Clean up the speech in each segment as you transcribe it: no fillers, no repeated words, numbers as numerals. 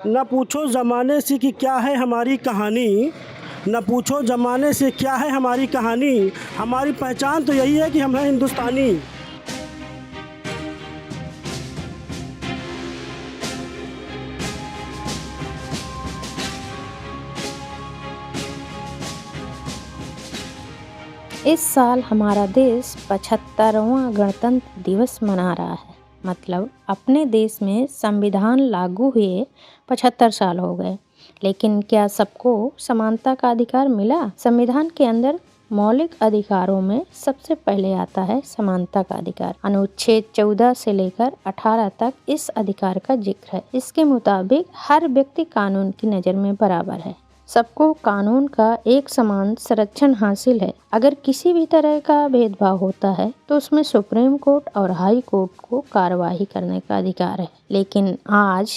न पूछो ज़माने से कि क्या है हमारी कहानी, न पूछो ज़माने से क्या है हमारी कहानी, हमारी पहचान तो यही है कि हम हैं हिंदुस्तानी। इस साल हमारा देश 75वां गणतंत्र दिवस मना रहा है। मतलब अपने देश में संविधान लागू हुए 75 साल हो गए, लेकिन क्या सबको समानता का अधिकार मिला? संविधान के अंदर मौलिक अधिकारों में सबसे पहले आता है समानता का अधिकार। अनुच्छेद 14 से लेकर 18 तक इस अधिकार का जिक्र है। इसके मुताबिक हर व्यक्ति कानून की नज़र में बराबर है। सबको कानून का एक समान संरक्षण हासिल है। अगर किसी भी तरह का भेदभाव होता है तो उसमें सुप्रीम कोर्ट और हाई कोर्ट को कार्रवाई करने का अधिकार है। लेकिन आज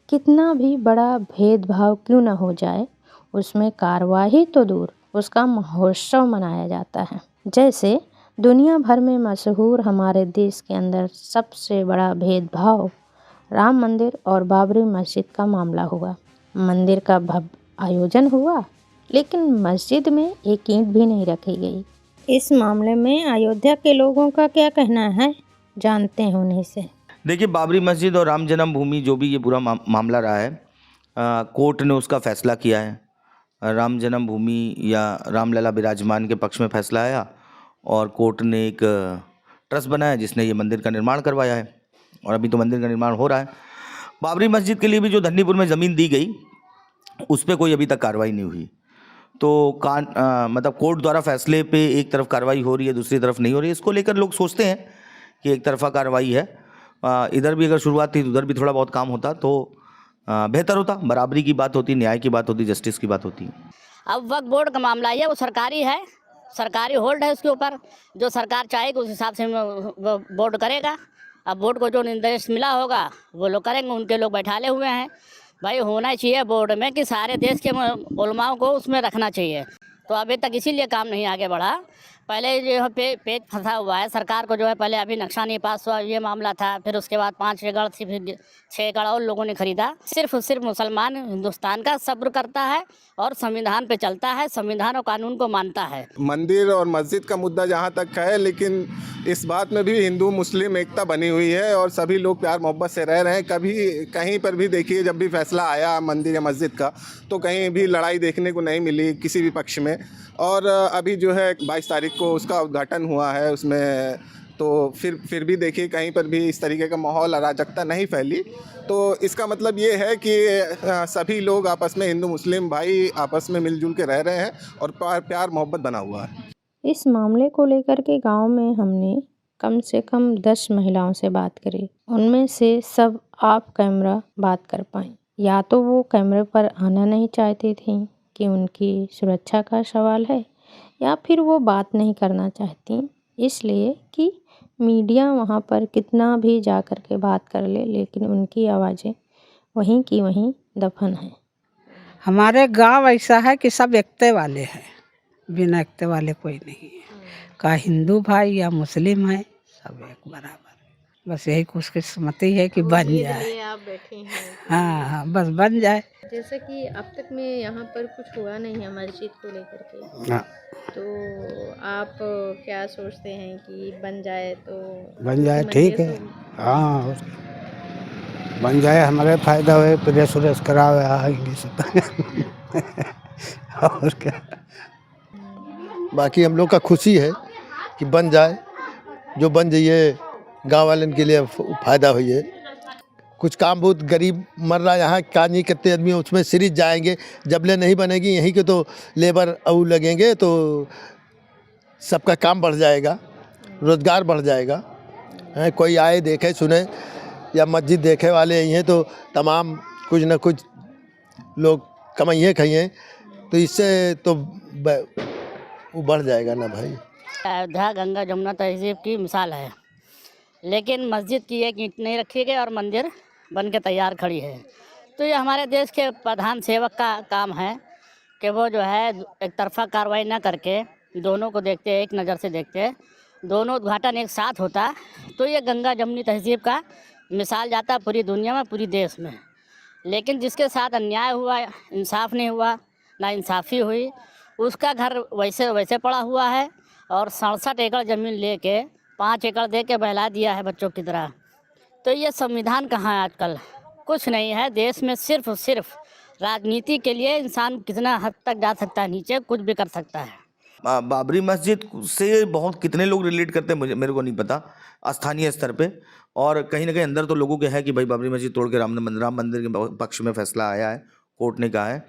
कितना भी बड़ा भेदभाव क्यों न हो जाए, उसमें कार्रवाई तो दूर, उसका महोत्सव मनाया जाता है। जैसे दुनिया भर में मशहूर हमारे देश के अंदर सबसे बड़ा भेदभाव राम मंदिर और बाबरी मस्जिद का मामला हुआ। मंदिर का भव्य आयोजन हुआ, लेकिन मस्जिद में एक ईंट भी नहीं रखी गई। इस मामले में अयोध्या के लोगों का क्या कहना है, जानते हैं उन्हीं से। देखिए, बाबरी मस्जिद और राम जन्मभूमि जो भी ये पूरा मामला रहा है, कोर्ट ने उसका फैसला किया है। राम जन्मभूमि या रामलला विराजमान के पक्ष में फैसला आया और कोर्ट ने एक ट्रस्ट बनाया जिसने ये मंदिर का निर्माण करवाया है और अभी तो मंदिर का निर्माण हो रहा है। बाबरी मस्जिद के लिए भी जो धन्नीपुर में ज़मीन दी गई उस पर कोई अभी तक कार्रवाई नहीं हुई। तो मतलब कोर्ट द्वारा फैसले पे एक तरफ कार्रवाई हो रही है, दूसरी तरफ नहीं हो रही है। इसको लेकर लोग सोचते हैं कि एक तरफा कार्रवाई है। इधर भी अगर शुरुआत थी तो उधर भी थोड़ा बहुत काम होता तो बेहतर होता। बराबरी की बात होती, न्याय की बात होती, जस्टिस की बात होती। अब वक्फ बोर्ड का मामला है, वो सरकारी है, सरकारी होल्ड है उसके ऊपर। जो सरकार चाहेगी उस हिसाब से वो बोर्ड करेगा। अब बोर्ड को जो निर्देश मिला होगा वो लोग करेंगे, उनके लोग बैठाले हुए हैं। भाई होना चाहिए बोर्ड में कि सारे देश के उलमाओं को उसमें रखना चाहिए। तो अभी तक इसीलिए काम नहीं आगे बढ़ा। पहले जो पेज फंसा हुआ है सरकार को, जो है पहले अभी नक्शा नहीं पास हुआ, ये मामला था। फिर उसके बाद 5 एकड़ थी, फिर 6 एकड़ और लोगों ने खरीदा। सिर्फ मुसलमान हिंदुस्तान का सब्र करता है और संविधान पे चलता है, संविधान और कानून को मानता है। मंदिर और मस्जिद का मुद्दा जहाँ तक है, लेकिन इस बात में भी हिंदू मुस्लिम एकता बनी हुई है और सभी लोग प्यार मोहब्बत से रह रहे हैं। कभी कहीं पर भी देखिए, जब भी फैसला आया मंदिर या मस्जिद का तो कहीं भी लड़ाई देखने को नहीं मिली किसी भी पक्ष में। और अभी जो है 22 तारीख को उसका उद्घाटन हुआ है उसमें, तो फिर भी देखिए कहीं पर भी इस तरीके का माहौल, अराजकता नहीं फैली। तो इसका मतलब ये है कि सभी लोग आपस में, हिंदू मुस्लिम भाई आपस में मिलजुल के रह रहे हैं और प्यार मोहब्बत बना हुआ है। इस मामले को लेकर के गांव में हमने कम से कम 10 महिलाओं से बात करी। उनमें से सब ऑफ कैमरा बात कर पाई। या तो वो कैमरे पर आना नहीं चाहती थी कि उनकी सुरक्षा का सवाल है, या फिर वो बात नहीं करना चाहती इसलिए कि मीडिया वहाँ पर कितना भी जा कर के बात कर ले, लेकिन उनकी आवाज़ें वहीं की वहीं दफन हैं। हमारे गांव ऐसा है कि सब एकते वाले हैं, बिना एकते वाले कोई नहीं है। का हिंदू भाई या मुस्लिम है, सब एक बराबर। बस यही खुशकिस्मती है कि बन जाए। आप बैठे हैं। हाँ हाँ, बस बन जाए। जैसे कि अब तक में यहाँ पर कुछ हुआ नहीं है मस्जिद को लेकर के, हाँ, तो आप क्या सोचते हैं कि बन जाए तो बन जाए, ठीक है। हाँ, बन जाए, हमारे फायदा हुए, प्रेस व्रेस करावे आएंगे सब। और क्या, बाकी हम लोग का खुशी है कि बन जाए, जो बन जाइए गांव वालन के लिए फ़ायदा हुई है। कुछ काम बहुत गरीब मर रहा है यहाँ, काम नहीं करते आदमी, उसमें सीरीज जाएंगे। जब ले नहीं बनेगी यहीं के तो लेबर और लगेंगे तो सबका काम बढ़ जाएगा, रोज़गार बढ़ जाएगा। है कोई आए देखे सुने या मस्जिद देखे वाले यहीं हैं तो तमाम कुछ न कुछ लोग कमाइए खाइए, तो इससे तो वो बढ़ जाएगा ना भाई। अयोध्या गंगा जमुना तहजीब की मिसाल है, लेकिन मस्जिद की एक ईंट नहीं रखी गई और मंदिर बन के तैयार खड़ी है। तो ये हमारे देश के प्रधान सेवक का काम है कि वो जो है एक तरफा कार्रवाई ना करके दोनों को देखते, एक नज़र से देखते, दोनों उद्घाटन एक साथ होता तो ये गंगा जमुनी तहजीब का मिसाल जाता पूरी दुनिया में, पूरी देश में। लेकिन जिसके साथ अन्याय हुआ, इंसाफ नहीं हुआ, ना इंसाफ़ी हुई, उसका घर वैसे वैसे पड़ा हुआ है और 67 एकड़ ज़मीन लेके 5 एकड़ दे के बहला दिया है बच्चों की तरह। तो ये संविधान कहाँ है आजकल? कुछ नहीं है देश में। सिर्फ और सिर्फ राजनीति के लिए इंसान कितना हद तक जा सकता है नीचे, कुछ भी कर सकता है। बाबरी मस्जिद से बहुत कितने लोग रिलेट करते हैं मेरे को नहीं पता स्थानीय स्तर पे, और कहीं ना कहीं अंदर तो लोगों के है कि भाई बाबरी मस्जिद तोड़ के राम मंदिर के पक्ष में फैसला आया है, कोर्ट ने कहा है।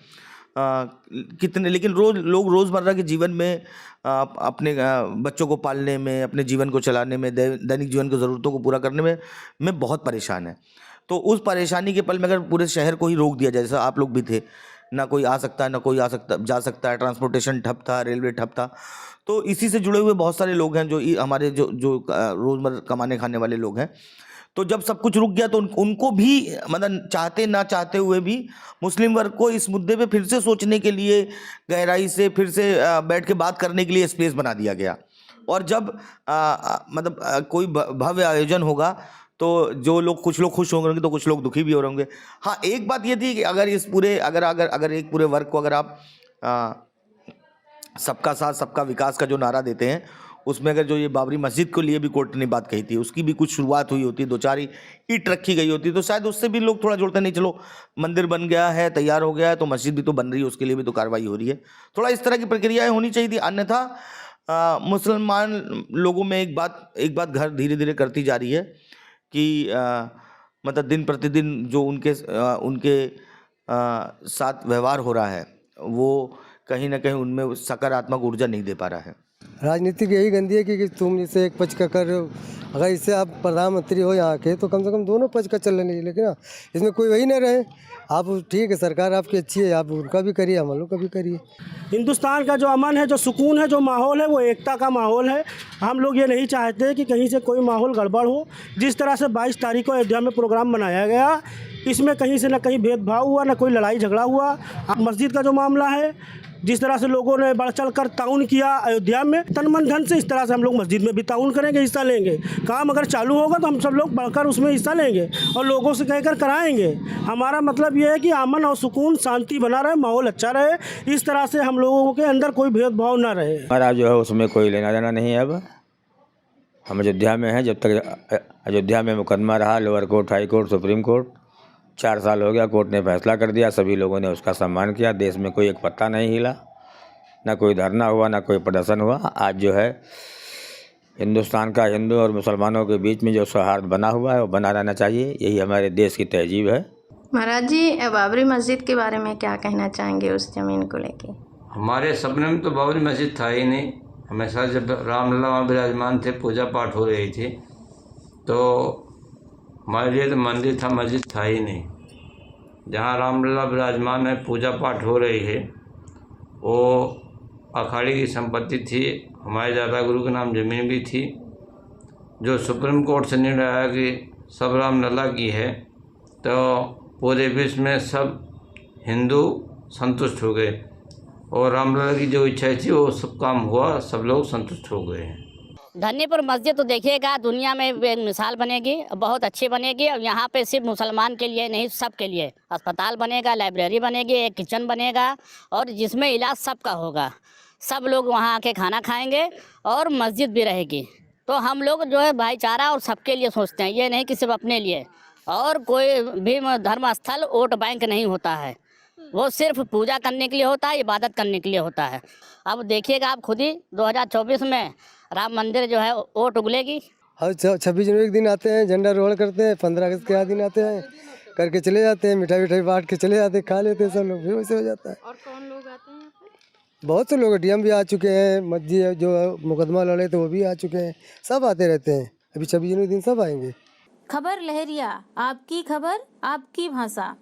कितने लेकिन लोग रोज़मर्रा के जीवन में अपने बच्चों को पालने में, अपने जीवन को चलाने में, दैनिक जीवन की ज़रूरतों को पूरा करने में बहुत परेशान है। तो उस परेशानी के पल में अगर पूरे शहर को ही रोक दिया जाए, जैसा आप लोग भी थे, ना कोई आ सकता है, ना कोई जा सकता है, ट्रांसपोर्टेशन ठप था, रेलवे ठप था, तो इसी से जुड़े हुए बहुत सारे लोग हैं जो हमारे जो रोज़मर्रा कमाने खाने वाले लोग हैं। तो जब सब कुछ रुक गया तो उनको भी मतलब चाहते ना चाहते हुए भी मुस्लिम वर्ग को इस मुद्दे पे फिर से सोचने के लिए, गहराई से फिर से बैठ के बात करने के लिए स्पेस बना दिया गया। और जब कोई भव्य आयोजन होगा तो जो लोग, कुछ लोग खुश होंगे तो कुछ लोग दुखी भी हो होंगे। हाँ, एक बात ये थी कि अगर इस पूरे अगर एक पूरे वर्ग को अगर आप सबका साथ सबका विकास का जो नारा देते हैं, उसमें अगर जो ये बाबरी मस्जिद को लिए भी कोर्ट ने बात कही थी, उसकी भी कुछ शुरुआत हुई होती, 2-4 ईंट रखी गई होती, तो शायद उससे भी लोग थोड़ा जोड़ते, नहीं चलो मंदिर बन गया है, तैयार हो गया है, तो मस्जिद भी तो बन रही है, उसके लिए भी तो कार्रवाई हो रही है। थोड़ा इस तरह की प्रक्रियाएं होनी चाहिए थी। अन्यथा मुसलमान लोगों में एक बात घर धीरे धीरे करती जा रही है कि मतलब दिन प्रतिदिन जो उनके साथ व्यवहार हो रहा है, वो कहीं ना कहीं उनमें सकारात्मक ऊर्जा नहीं दे पा रहा है। राजनीति की यही गंदी है कि तुम जैसे एक पक्ष का कर रहे हो, अगर इससे आप प्रधानमंत्री हो यहाँ के तो कम से कम दोनों पक्ष का चलना नहीं, लेकिन इसमें कोई वही नहीं रहे। आप ठीक है, सरकार आपकी अच्छी है, आप उनका भी करिए, हम लोग का भी करिए। हिंदुस्तान का जो अमन है, जो सुकून है, जो माहौल है, वो एकता का माहौल है। हम लोग ये नहीं चाहते कि कहीं से कोई माहौल गड़बड़ हो। जिस तरह से 22 तारीख को अयोध्या में प्रोग्राम मनाया गया, इसमें कहीं से ना कहीं भेदभाव हुआ, ना कोई लड़ाई झगड़ा हुआ। मस्जिद का जो मामला है, जिस तरह से लोगों ने बढ़ चढ़ कर ताउन किया अयोध्या में, तन मन धन से, इस तरह से हम लोग मस्जिद में भी ताउन करेंगे, हिस्सा लेंगे। काम अगर चालू होगा तो हम सब लोग बढ़कर उसमें हिस्सा लेंगे और लोगों से कहकर कराएंगे। हमारा मतलब ये है कि अमन और सुकून, शांति बना रहे, माहौल अच्छा रहे, इस तरह से हम लोगों के अंदर कोई भेदभाव ना रहे। हमारा जो है उसमें कोई लेना देना नहीं है। अब हम अयोध्या में हैं, जब तक अयोध्या में मुकदमा रहा, lower court, high court, supreme court, 4 साल हो गया, कोर्ट ने फैसला कर दिया, सभी लोगों ने उसका सम्मान किया। देश में कोई एक पत्ता नहीं हिला, ना कोई धरना हुआ, ना कोई प्रदर्शन हुआ। आज जो है हिंदुस्तान का हिंदू और मुसलमानों के बीच में जो सौहार्द बना हुआ है वो बना रहना चाहिए, यही हमारे देश की तहजीब है। महाराज जी, बाबरी मस्जिद के बारे में क्या कहना चाहेंगे, उस ज़मीन को लेके? हमारे सपने में तो बाबरी मस्जिद था ही नहीं। हमेशा जब रामलला विराजमान थे, पूजा पाठ हो रही थी, तो हमारे लिए तो मंदिर था, मस्जिद था ही नहीं। जहाँ रामलला विराजमान है, पूजा पाठ हो रही है, वो अखाड़े की संपत्ति थी। हमारे दादा गुरु के नाम ज़मीन भी थी। जो सुप्रीम कोर्ट से निर्णय आया कि सब रामलला की है, तो पूरे विश्व में सब हिंदू संतुष्ट हो गए और रामलला की जो इच्छा थी वो सब काम हुआ, सब लोग संतुष्ट हो गए हैं। धन्यपुर मस्जिद तो देखिएगा, दुनिया में एक मिसाल बनेगी, बहुत अच्छी बनेगी। और यहाँ पे सिर्फ मुसलमान के लिए नहीं, सब के लिए अस्पताल बनेगा, लाइब्रेरी बनेगी, एक किचन बनेगा और जिसमें इलाज सबका होगा। सब लोग वहाँ आके खाना खाएंगे और मस्जिद भी रहेगी। तो हम लोग जो है भाईचारा और सबके लिए सोचते हैं, ये नहीं कि सिर्फ अपने लिए। और कोई भी धर्म स्थल वोट बैंक नहीं होता है, वो सिर्फ पूजा करने के लिए होता है, इबादत करने के लिए होता है। अब देखिएगा आप खुद ही 2024 में राम मंदिर जो है वोट उगलेगी। हर 26 जनवरी के दिन आते हैं, झंडा रोहड़ करते हैं, 15 अगस्त के दिन आते हैं, करके चले जाते हैं, मिठाई बांट के चले जाते हैं, खा लेते हैं सब लोग, वैसे हो जाता है। और कौन लोग आते हैं? बहुत से लोग, डीएम भी आ चुके हैं, मस्जिद जो मुकदमा लड़े तो वो भी आ चुके हैं, सब आते रहते हैं। अभी 26 जनवरी दिन सब आएंगे। खबर लहरिया, आपकी खबर, आपकी भाषा।